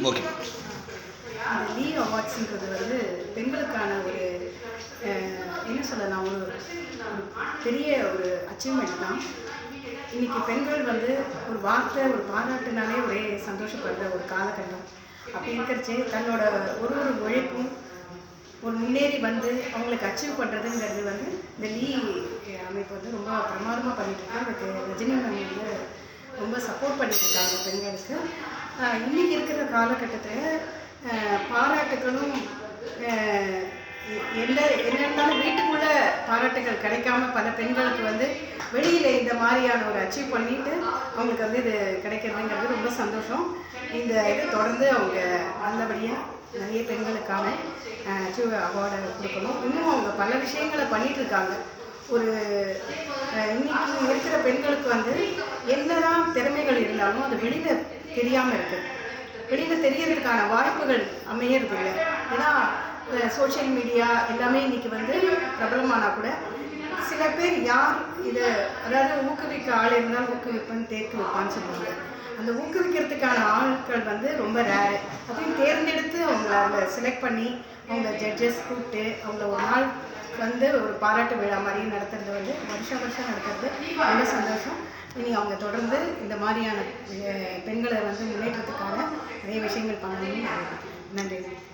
Okay. அந்த லீ அவார்ட்ஸுன்றது வந்து பெண்களுக்கான ஒரு என்ன சொல்லலாம், ஒரு பெரிய ஒரு அச்சீவ்மெண்ட் தான். இன்றைக்கி பெண்கள் வந்து ஒரு வார்த்தை, ஒரு பாராட்டுனாலே ஒரே சந்தோஷப்படுற ஒரு காலகட்டம். அப்படி இருக்கிறச்சே தன்னோட ஒரு உழைப்பும் ஒரு முன்னேறி வந்து அவங்களுக்கு அச்சீவ் பண்ணுறதுங்கிறது வந்து இந்த லீ அமைப்பு வந்து ரொம்ப பிரமாதமாக பண்ணிகிட்ருக்கு. அதுக்கு ரஜினி மேம் வந்து ரொம்ப சப்போர்ட் பண்ணிகிட்ருக்காங்க பெண்களுக்கு. இன்றைக்கி இருக்கிற காலகட்டத்தில் பாராட்டுகளும் என்ன இருந்தாலும் வீட்டுக்குள்ளே பாராட்டுகள் கிடைக்காம பல பெண்களுக்கு வந்து வெளியில் இந்த மாதிரியான ஒரு அச்சீவ் பண்ணிவிட்டு அவங்களுக்கு வந்து இது கிடைக்கிறதுங்கிறது ரொம்ப சந்தோஷம். இந்த இது தொடர்ந்து அவங்க நல்லபடியாக நிறைய பெண்களுக்கான அச்சீவ் அவார்டை கொடுக்கணும். இன்னும் அவங்க பல விஷயங்களை பண்ணிகிட்ருக்காங்க. ஒரு இன்னைக்கு இருக்கிற பெண்களுக்கு வந்து என்னதான் திறமைகள் இருந்தாலும் அது வெளியில் தெரியாமல் இருக்குது. வெளியில் தெரியறதுக்கான வாய்ப்புகள் அமையறது இல்லை. ஏன்னா சோஷியல் மீடியா எல்லாமே இன்றைக்கி வந்து பிரபலமானால் கூட சில பேர் யார் இதை அதாவது ஊக்குவிக்க ஆள் இருந்தால் ஊக்குவிப்பேன்னு தேர்க்கு வைப்பான்னு சொல்லுவாங்க. அந்த ஊக்குவிக்கிறதுக்கான ஆட்கள் வந்து ரொம்ப ரேரு. அதையும் தேர்ந்தெடுத்து அவங்கள செலக்ட் பண்ணி அவங்க ஜட்ஜஸ் கூப்பிட்டு அவங்கள ஒரு நாள் வந்து ஒரு பாராட்டு விழா மாதிரி நடத்துறது வந்து வருஷம் நடத்துறது ரொம்ப சந்தோஷம். இனி அவங்க தொடர்ந்து இந்த மாதிரியான பெண்களை வந்து முன்னேற்றத்துக்கான நிறைய விஷயங்கள் பண்ணணும்னு நன்றி.